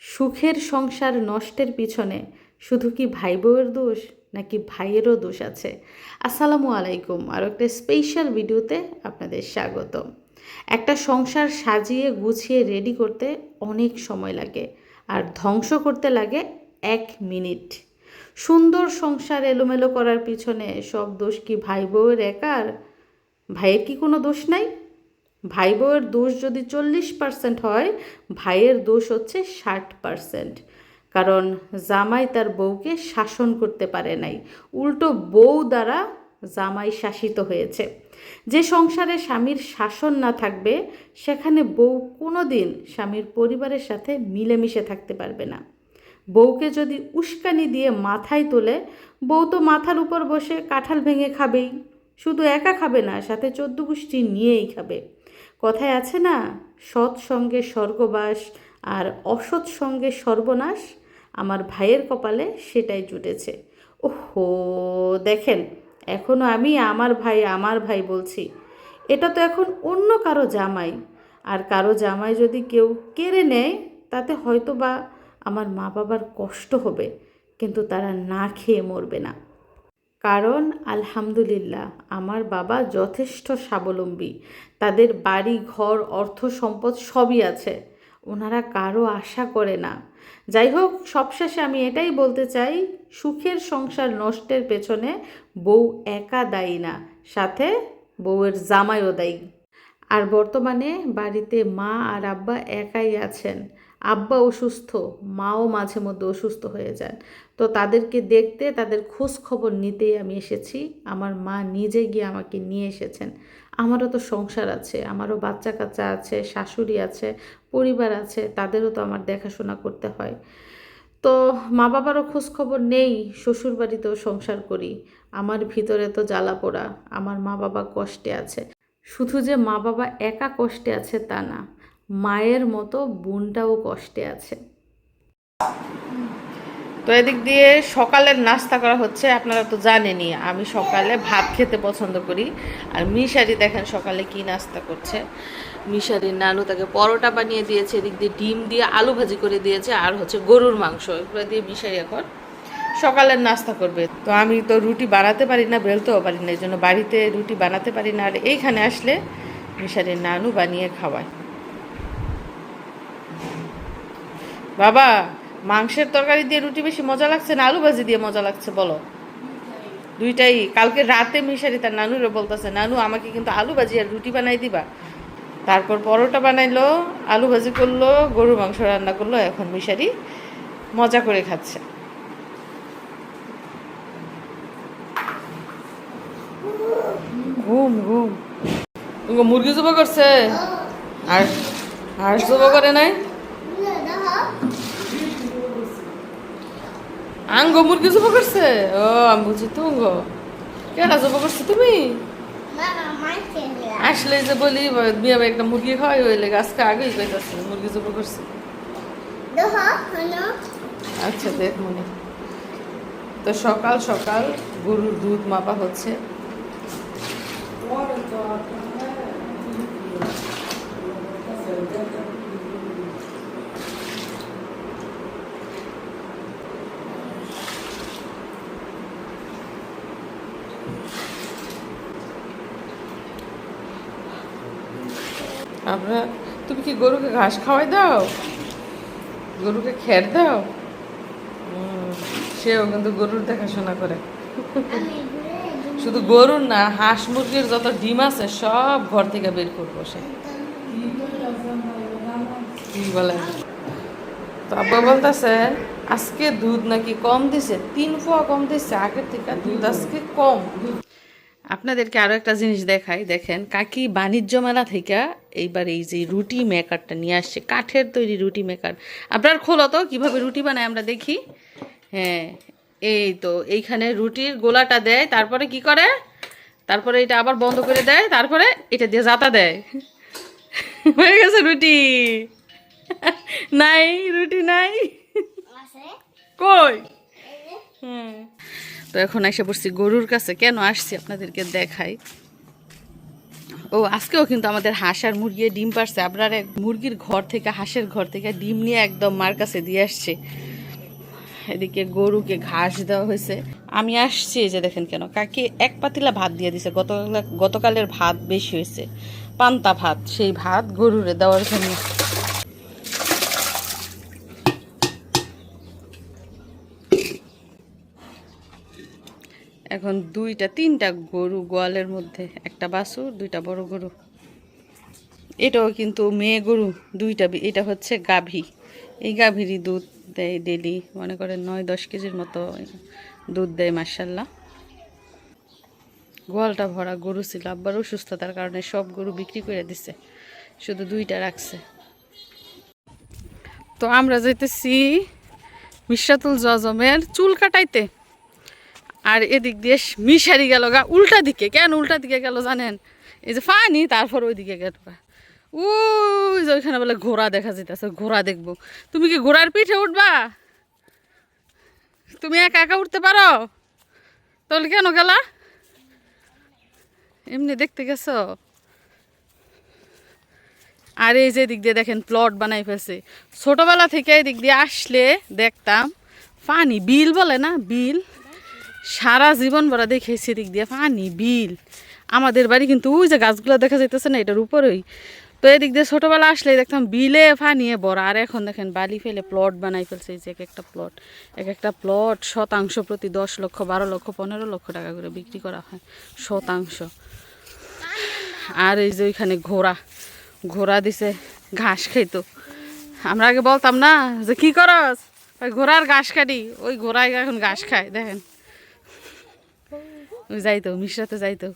সুখের সংসার নষ্টের পিছনে শুধু কি ভাই বউয়ের দোষ নাকি ভাইয়েরও দোষ আছে? আসসালামু আলাইকুম, আরও একটা স্পেশাল ভিডিওতে আপনাদের স্বাগতম। একটা সংসার সাজিয়ে গুছিয়ে রেডি করতে অনেক সময় লাগে, আর ধ্বংস করতে লাগে 1 মিনিট। সুন্দর সংসার এলোমেলো করার পিছনে সব দোষ কি ভাই বউয়ের একার? ভাইয়ের কি কোনো দোষ নাই? ভাই বউয়ের দোষ যদি 40% হয়, ভাইয়ের দোষ হচ্ছে 60%। কারণ জামাই তার বউকে শাসন করতে পারে নাই, উল্টো বউ দ্বারা জামাই শাসিত হয়েছে। যে সংসারে স্বামীর শাসন না থাকবে, সেখানে বউ কোনো দিন স্বামীর পরিবারের সাথে মিলেমিশে থাকতে পারবে না। বউকে যদি উস্কানি দিয়ে মাথায় তোলে, বউ তো মাথার উপর বসে কাঁঠাল ভেঙে খাবেই। শুধু একা খাবে না, সাথে 14 গোষ্ঠী নিয়েই খাবে। কথায় আছে না, সৎ সঙ্গে স্বর্গবাস আর অসৎ সঙ্গে সর্বনাশ। আমার ভাইয়ের কপালে সেটাই জুটেছে। ওহো, দেখেন, এখনও আমি আমার ভাই বলছি। এটা তো এখন অন্য কারো জামাই, আর কারো জামাই যদি কেউ কেড়ে নেয়, তাতে হয়তো বা আমার মা বাবার কষ্ট হবে, কিন্তু তারা না খেয়ে মরবে না। কারণ আলহামদুলিল্লাহ, আমার বাবা যথেষ্ট স্বাবলম্বী। তাদের বাড়ি ঘর অর্থ সম্পদ সবই আছে। ওনারা কারো আশা করে না। যাই হোক, সবশেষে আমি এটাই বলতে চাই, সুখের সংসার নষ্টের পেছনে বউ একা দায়ী না, সাথে বউয়ের জামাইও দায়ী। আর বর্তমানে বাড়িতে মা আর আব্বা একাই আছেন। আব্বা অসুস্থ, মাও মাঝে মধ্যে অসুস্থ হয়ে যান। তো তাদেরকে দেখতে, তাদের খোঁজ খবর নিতেই আমি এসেছি। আমার মা নিজে গিয়ে আমাকে নিয়ে এসেছেন। আমারও তো সংসার আছে, আমারও বাচ্চা কাচ্চা আছে, শাশুড়ি আছে, পরিবার আছে, তাদেরও তো আমার দেখাশোনা করতে হয়। তো মা বাবারও খোঁজ খবর নেই, শ্বশুর বাড়িতেও সংসার করি। আমার ভিতরে তো জ্বালা পোড়া, আমার মা বাবা কষ্টে আছে। শুধু যে মা বাবা একা কষ্টে আছে তা না, মায়ের মতো বোনটাও কষ্টে আছে। তো এদিক দিয়ে সকালের নাস্তা করা হচ্ছে। আপনারা তো জানেনই আমি সকালে ভাত খেতে পছন্দ করি। আর মিশারি দেখেন সকালে কি নাস্তা করছে। মিশারির নানু তাকে পরোটা বানিয়ে দিয়েছে, এদিক দিয়ে ডিম দিয়ে আলু ভাজি করে দিয়েছে, আর হচ্ছে গরুর মাংস, এগুলো দিয়ে মিশারি এখন সকালের নাস্তা করবে। তো আমি তো রুটি বানাতে পারি না, বেলতেও পারি না, এই জন্য বাড়িতে রুটি বানাতে পারি না। আর এইখানে আসলে মিশারির নানু বানিয়ে খাওয়ায়। বাবা, মাংসের তরকারি দিয়ে রুটি বেশি মজা লাগছে না আলু ভাজি দিয়ে মজা লাগছে বলো? দুইটাই। কালকে রাতে মিশারি তার নানুরে বলতেছে, নানু আমাকে কিন্তু আলু ভাজি আর রুটি বানাই দিবা। তারপর পরোটা বানাইলো, আলু ভাজি করলো, গরুর মাংস রান্না করলো, এখন মিশারি মজা করে খাচ্ছে। ঘুম ঘুম মুরগি জবা করছে, আর হাঁস জবা করে নাই। আঙ্গ মুরগি জবা করছে। ও আমি বুঝি তুঙ্গ কেনা জবা করছে তুমি। আসলে যে বলি বিয়া একটা মুরগি খাওয়াই হইলে আজকে আগেই কইতাছে মুরগি জবা করছে। আচ্ছা দেখ মনে। তো সকাল সকাল গরুর দুধ মাপা হচ্ছে। আমরা, তুমি কি গরুকে ঘাস খাওয়াই দাও? গরুকে খের দাও? সেও কিন্তু গরুর দেখাশোনা করে। শুধু গরুর না, হাঁস মুরগির যত ডিম আছে সব ঘর থেকে বের করবো সে। কি বলে? তো আব্বা বলতেছে আজকে দুধ নাকি কম দিছে, 3 পোয়া কম দিছে আগের থেকে, দুধ আজকে কম। আপনাদেরকে আরও একটা জিনিস দেখাই, দেখেন কাকি বাণিজ্য মেলা থেকে এইবার এই যে রুটি মেকারটা নিয়ে আসছে, কাঠের তৈরি রুটি মেকার। আপনার খোলো তো কিভাবে রুটি বানায় আমরা দেখি। হ্যাঁ, এই তো এইখানে রুটির গোলাটা দেয়, তারপরে কি করে, তারপরে এটা আবার বন্ধ করে দেয়, তারপরে এটা দিয়ে জাতা দেয়। হয়ে গেছে রুটি। নাই রুটি নাই, কই? হুম। তো এখন এসে পড়ছি গরুর কাছে। কেন আসছি আপনাদেরকে দেখাই। ও আজকেও কিন্তু আমাদের হাঁস আর মুরগি ডিম পারছে। আপনার এক মুরগির ঘর থেকে, হাঁসের ঘর থেকে ডিম নিয়ে একদম মার কাছে দিয়ে আসছে। এদিকে গরুকে ঘাস দেওয়া হয়েছে। আমি আসছি, এই যে দেখেন কেন কাকি এক পাতিলা ভাত দিয়ে দিছে। গতকালের ভাত বেশি হয়েছে, পান্তা ভাত, সেই ভাত গরুরে দেওয়ার জন্য। এখন তিনটা গরু গোয়ালের মধ্যে, একটা বাছুর, দুইটা বড় গরু। এটাও কিন্তু মেয়ে গরু দুইটা। এটা হচ্ছে গাভী। এই গাভীরই দুধ দেয় ডেলি, মনে করেন 9-10 কেজির মতো দুধ দেয় মাশাল্লাহ। গোয়ালটা ভরা গরু ছিল, আব্বার অসুস্থতার কারণে সব গরু বিক্রি করে দিছে, শুধু দুইটা রাখছে। তো আমরা যাইতেছি মিশরাতুল জজমের চুল কাটাইতে। আর এদিক দিয়ে মিশারি গেল গা উল্টা দিকে। কেন উল্টা দিকে গেল জানেন? এই যে ফানি, তারপর ওই দিকে গেল গা। ওই যে ওইখানে বলে ঘোড়া দেখা যেতেছে, ঘোড়া দেখবো। তুমি কি ঘোড়ার পিঠে উঠবা? তুমি একা একা উঠতে পারো? তাহলে কেন গেলা? এমনি দেখতে গেছো? আর এই যে দিক দিয়ে দেখেন প্লট বানাই ফেলছে। ছোটবেলা থেকে এই দিক দিয়ে আসলে দেখতাম পানি, বিল বলে না, বিল। সারা জীবন ভরা দেখেছি দিক দিয়ে পানি, বিল। আমাদের বাড়ি কিন্তু ওই যে গাছগুলো দেখা যাইতেছে না, এটার উপরেই। তো এদিক দিয়ে ছোটবেলা আসলে দেখতাম বিলে পানিয়ে ভরা। আর এখন দেখেন বালি ফেলে প্লট বানাই ফেলছে। এই যে এক একটা প্লট শতাংশ প্রতি 10 লক্ষ, 12 লক্ষ, 15 লক্ষ টাকা করে বিক্রি করা হয় শতাংশ। আর এই যে ওইখানে ঘোড়া দিছে ঘাস খাইতো। আমরা আগে বলতাম না যে কি করস, ওই ঘোড়ার ঘাস কাটি। ওই ঘোড়ায় এখন ঘাস খায় দেখেন। ওই যাইতো মিশরাতে যাইতে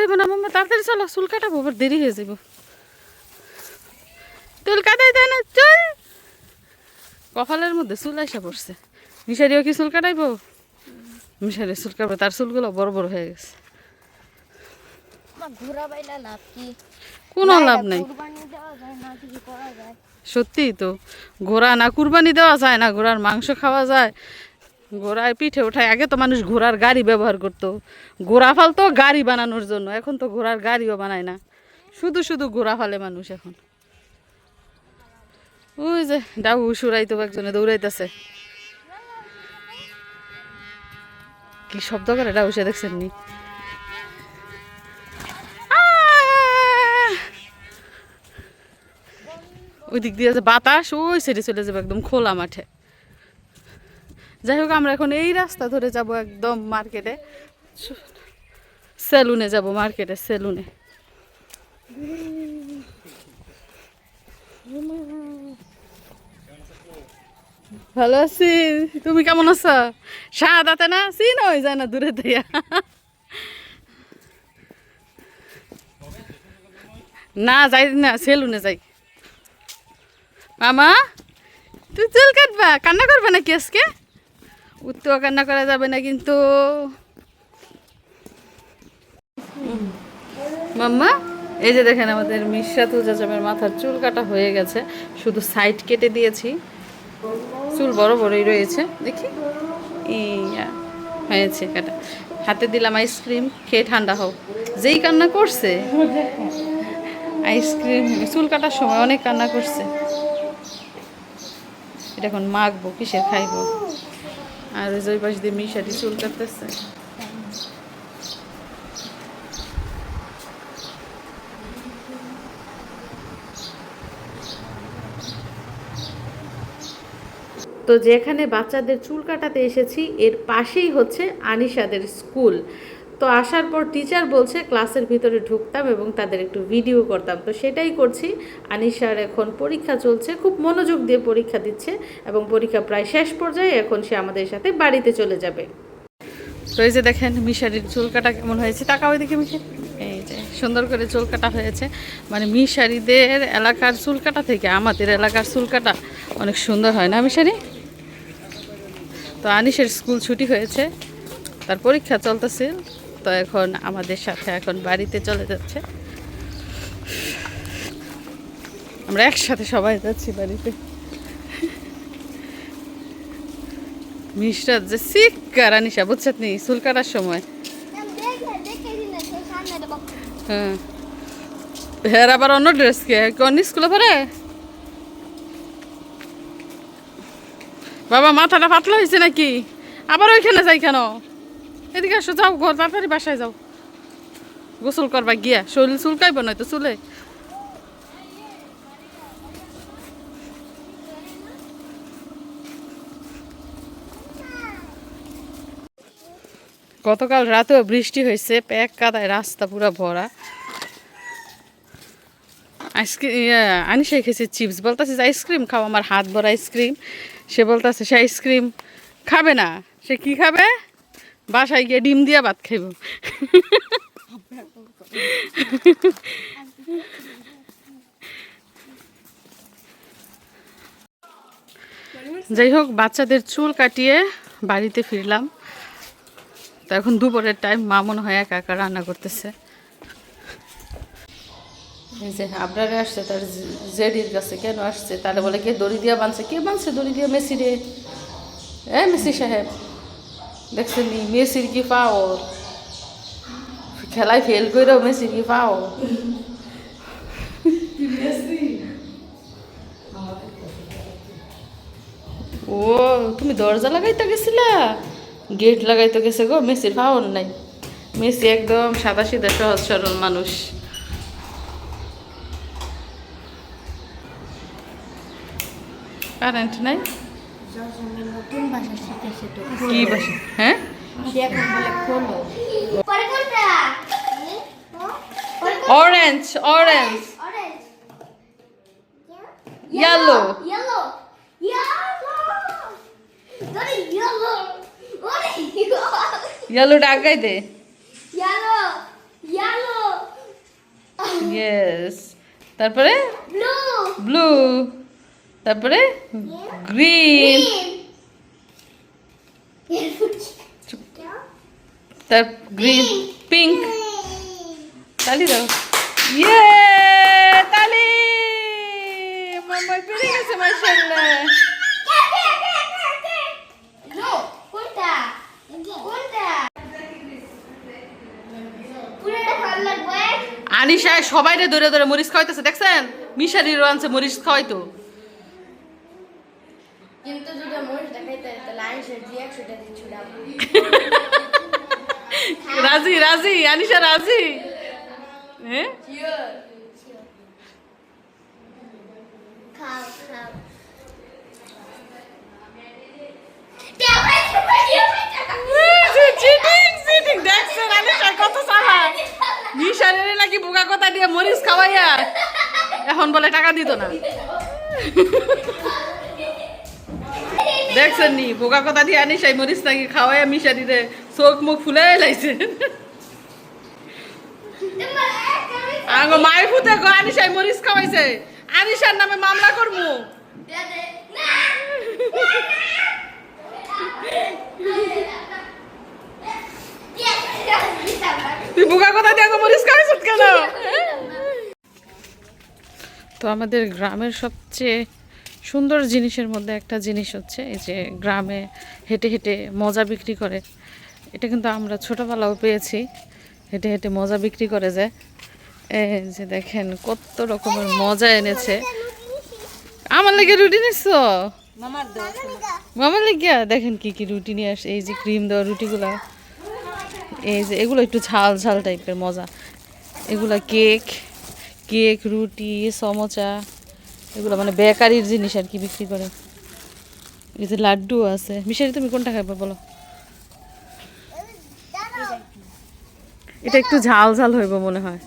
হইব না মাম্মা, তাড়াতাড়ি চলো, চুল কাটাবো, আবার দেরি হয়ে যাব। চুল কাটাই দেয় না, চুল কপালের মধ্যে চুল আইসা পড়ছে। মিশারিও কি চুল কাটাইবো? মিশারি চুল কাটবে, তার চুলগুলো বড় বড় হয়ে গেছে। কোনো লাভ নাই, সত্যি তো। ঘোড়া না কুরবানি দেওয়া যায় না, ঘোড়ার মাংস খাওয়া যায়, ঘোড়ায় পিঠে ওঠায়। আগে তো মানুষ ঘোড়ার গাড়ি ব্যবহার করতো, ঘোড়া ফালতো গাড়ি বানানোর জন্য। এখন তো ঘোড়ার গাড়িও বানায় না, শুধু ঘোড়া ফালে মানুষ এখন। ওই যে ডাউ সুরাইতো একজনে দৌড়াইতেছে। কি শব্দ করে ডাউসে, দেখছেন নি? ওই দিক দিয়ে বাতাস ওই সেরে চলে যাবে একদম খোলা মাঠে। যাই হোক, আমরা এখন এই রাস্তা ধরে যাব একদম মার্কেটে, সেলুনে যাব, মার্কেটে সেলুনে। ভালো আছি, তুমি কেমন আছো? সাদাতে না চিন হয়ে যায় না দূরে দিয়া। না যাই না, সেলুনে যাই। মামা তুই চুল কাটবা, কান্না করবে নাকি আজকে? উত্তর কান্না করা যাবে না কিন্তু। মাম্মা এই যে দেখেন আমাদের মিশরাতুল জাজামের মাথার চুল কাটা হয়ে গেছে, শুধু সাইড কেটে দিয়েছি। চুল বড় বড়ই রয়েছে, দেখি হয়েছে কাটা। হাতে দিলাম আইসক্রিম, খেয়ে ঠান্ডা হোক। যেই কান্না করছে আইসক্রিম, চুল কাটার সময় অনেক কান্না করছে। এটা এখন মাখবো, কিসের খাইবো। আর ওই যে পাশ দিয়ে মিশারি চুল কাটতেছে। তো যেখানে বাচ্চাদের চুল কাটাতে এসেছি এর পাশেই হচ্ছে আনিশাদের স্কুল। তো আসার পর টিচার বলছে ক্লাসের ভিতরে ঢুকতাম এবং তাদের একটু ভিডিও করতাম, তো সেটাই করছি। আনিশার এখন পরীক্ষা চলছে, খুব মনোযোগ দিয়ে পরীক্ষা দিচ্ছে এবং পরীক্ষা প্রায় শেষ পর্যায়ে। এখন সে আমাদের সাথে বাড়িতে চলে যাবে। তো এই যে দেখেন মিশারির চুল কাটা কেমন হয়েছে, টাকা ওইদিকে মিশারি, এই যে সুন্দর করে চুল কাটা হয়েছে। মানে মিশারিদের এলাকার চুল কাটা থেকে আমাদের এলাকার চুল কাটা অনেক সুন্দর হয় না মিশারি? তো আনিসের স্কুল ছুটি হয়েছে, তার পরীক্ষা চলতেছে, তো এখন আমাদের সাথে এখন বাড়িতে চলে যাচ্ছে। আমরা একসাথে সবাই যাচ্ছি বাড়িতে। মিশরাত যে শিক্ষার আনিশা বুঝছেন নি চুল কাটার সময়। হ্যাঁ হ্যাঁ আবার অন্য ড্রেস কে কোন স্কুলে পড়ে বাবা মাথাটা পাতলা হয়েছে নাকি আবার ওইখানে যাই কেন এদিকে আসো যাও ঘর তাড়াতাড়ি বাসায় যাও গোসল করবা গিয়া শরীর চুলকাইব নয়তো চুলে গতকাল রাতেও বৃষ্টি হয়েছে প্যাক কাদায় রাস্তা পুরো ভরা আইসক্রিম আনিসা খেয়েছে চিপস বলতেছে যে আইসক্রিম খাও আমার হাত ভরা আইসক্রিম সে বলতেছে সে আইসক্রিম খাবে না সে কি খাবে বাসায় গিয়ে ডিম দিয়ে ভাত খাইব যাই হোক বাচ্চাদের চুল কাটিয়ে বাড়িতে ফিরলাম তো এখন দুপুরের টাইম মা মনে হয় একা একা রান্না করতেছে এই যে আবরারে আসছে তার জেডির কাছে কেন আসছে তাহলে বলে কে দড়ি দিয়া বাঁধছে কে বাঁধছে দড়ি দিয়া মেসি রে মেসি সাহেব দেখছেন নি মেসির কি পাও খেলায় ফেল করেও মেসির কি পাও ও তুমি দরজা লাগাইতে গেছিলা গেট লাগাইতে গেছে গো মেসির পাওয়ার নাই মেসি একদম সাদা সিধা সহজ সরল মানুষ কারেন্ট নাই কি ভাষা হ্যাঁ অরেঞ্জ অরেঞ্জ ইয়েলো ইয়েলো ডাকাই দে ইয়েস তারপরে ব্লু তারপরে গ্রিন তার গ্রিন পিঙ্ক তালি দাও ইয়ে তালি মাম্মা পেরে গেছে মাশাআল্লাহ আনিশা সবাইরে ধরে ধরে মরিচ খাওয়াইতেছে দেখছেন মিশারিরও আনছে মরিচ খাওয়াইতো কিন্তু যদি মরিচ দেখাইতে তাহলে আনিশার জি 100টা দিছুড়া রাজি রাজি আনিশা রাজি হ্যাঁ খাও খাও দেখছেন আনিশা কত চালাক মিশারিরে নাকি বোকা কথা দিয়ে মরিচ খাওয়াইয়া এখন বলে টাকা দিত না দেখছেন নি বোকা কথা দিয়ে আনিশাই মরিচ নাকি খাওয়াইয়া মিশারিরে চোখ মুখ ফুলে লাইছে আঙ্গো মায়ের ফুতে গো আনিশাই মরিচ খাওয়াইছে আনিশার নামে মামলা করবো তুই বোকা কথা দিয়ে মরিচ খাওয়াইছ কেন তো আমাদের গ্রামের সবচেয়ে সুন্দর জিনিসের মধ্যে একটা জিনিস হচ্ছে এই যে গ্রামে হেঁটে হেঁটে মজা বিক্রি করে এটা কিন্তু আমরা ছোটোবেলাও পেয়েছি হেঁটে হেঁটে মজা বিক্রি করে যায় এই যে দেখেন কত রকমের মজা এনেছে আমার লেগে রুটি নিচ্ছ মামার লেগে দেখেন কি কি রুটি নিয়ে আসে এই যে ক্রিম দেওয়া রুটিগুলা এই যে এগুলো একটু ঝাল ঝাল টাইপের মজা এগুলা কেক কেক রুটি সমোচা এগুলো মানে বেকারির জিনিস আর কি বিক্রি করে এই যে লাড্ডু আছে মিশারি তুমি কোনটা খাইবা বলো এটা একটু ঝাল ঝাল হইব মনে হয়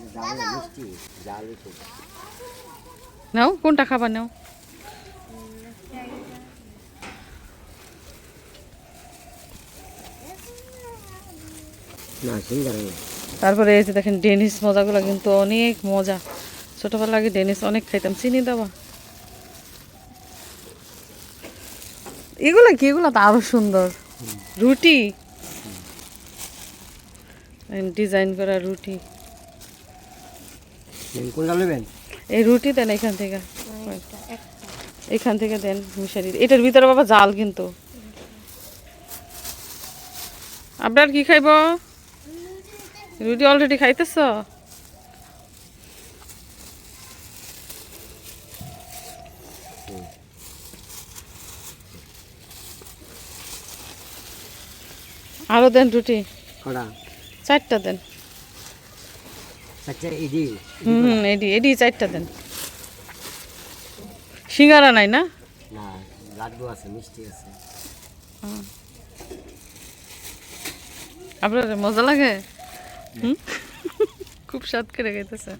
নাও কোনটা খাবার নাও তারপরে এই যে দেখেন ডেনিস মজাগুলো কিন্তু অনেক মজা ছোটবেলা আগে ডেনিস অনেক খাইতাম চিনি দেওয়া এগুলা কি এগুলা তো আরো সুন্দর রুটি ডিজাইন করা রুটি এই রুটি দেন এখান থেকে দেন মিশারি এটার ভিতরে বাবা জাল কিন্তু আপনার কি খাইব রুটি অলরেডি খাইতেছ আরো দেন রুটি, কড়া 4টা দেন। আচ্ছা ইডি এডি এডি 4টা দেন। সিঙ্গারা নাই না? না, লাড্ডু আছে, মিষ্টি আছে। আপনার মজা লাগে? খুব স্বাদ করে খাইতেছে।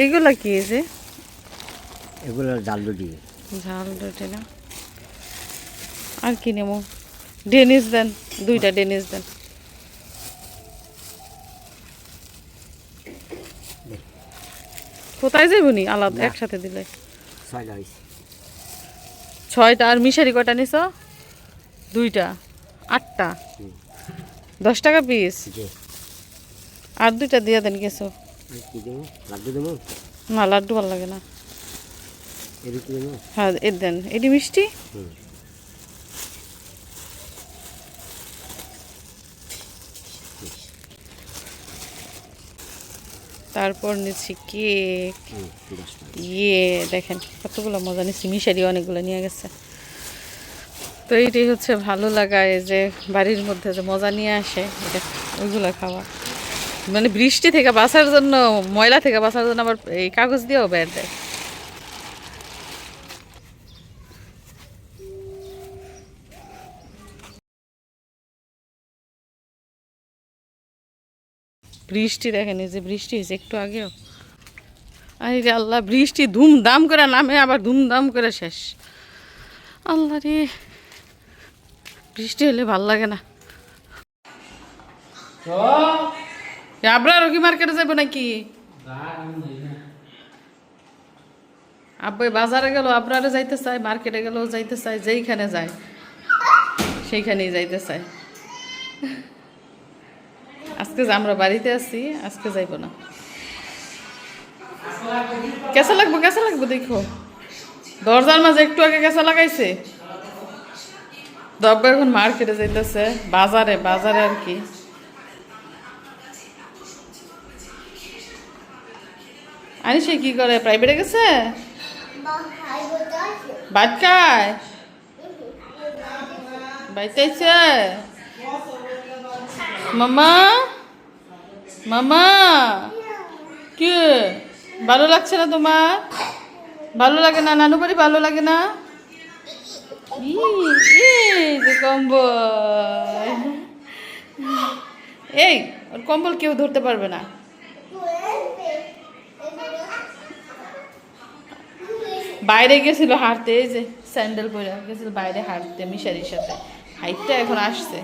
এগুলা কি যে? এগুলো জাল রুটি। ঝাল রুটি না? আর কি নেবো? ডেনিস দেন, 2টা ডেনিস দেন। কোথায় যাইবনি আলাদা একসাথে দিলে? 6টা হয়েছে। 6টা। আর মিশারি কটা নিছ? 2টা, 8টা, 10 টাকা পিস। জি। আর 2টা দিয়ে দেন কিছু। আর কি দেবো? লাড্ডু দেবো? না, লাড্ডু ভালো লাগে না। এই রুটি দেবো? হ্যাঁ এ দেন, এটি মিষ্টি। হুম। তারপর নিচ্ছি কেক। 10 টাকা। ইয়ে দেখেন কতগুলো মজা নিচ্ছি, মিশারি অনেকগুলো নিয়ে গেছে। তো এইটাই হচ্ছে ভালো লাগা, এই যে বাড়ির মধ্যে যে মজা নিয়ে আসে এটা, ওইগুলো খাওয়া। মানে বৃষ্টি থেকে বাঁচার জন্য, ময়লা থেকে বাঁচার জন্য আবার এই কাগজ দিয়েও বের দেয়। বৃষ্টি দেখেন, এই যে বৃষ্টি হয়েছে একটু আগেও। আরে আল্লাহ, বৃষ্টি ধুমধাম করে নামে আবার ধুমধাম করে শেষ। আল্লাহ রে, বৃষ্টি হলে ভাল লাগে না। আব্রারও কি মার্কেটে যাবো নাকি? আব্বাই বাজারে গেল, আব্রারে যাইতে চায়, মার্কেটে গেলেও যাইতে চায়, যেইখানে যায় সেইখানেই যাইতে চায়। আজকে যে আমরা বাড়িতে আছি, আজকে যাইব না। কেঁচা লাগবো, কেঁচা লাগবো দেখো, দরজার মাঝে একটু আগে কেঁচা লাগাইছে। দব্বা এখন মার্কেটে যাইতেছে, বাজারে বাজারে আর কি। আনি সে কি করে, প্রাইভেটে গেছে? ভাত খায়? বাইতেছে? মামা, মামা, কি ভালো লাগছে না তোমার? ভালো লাগে না? নানু বাড়ি ভালো লাগে না? যে কম্বল, এই ওর কম্বল কেউ ধরতে পারবে না। বাইরে গেছিল হাঁটতে, এই যে স্যান্ডেল পরে গেছিল বাইরে হাঁটতে মিশারির সাথে, হাইটটা এখন আসছে।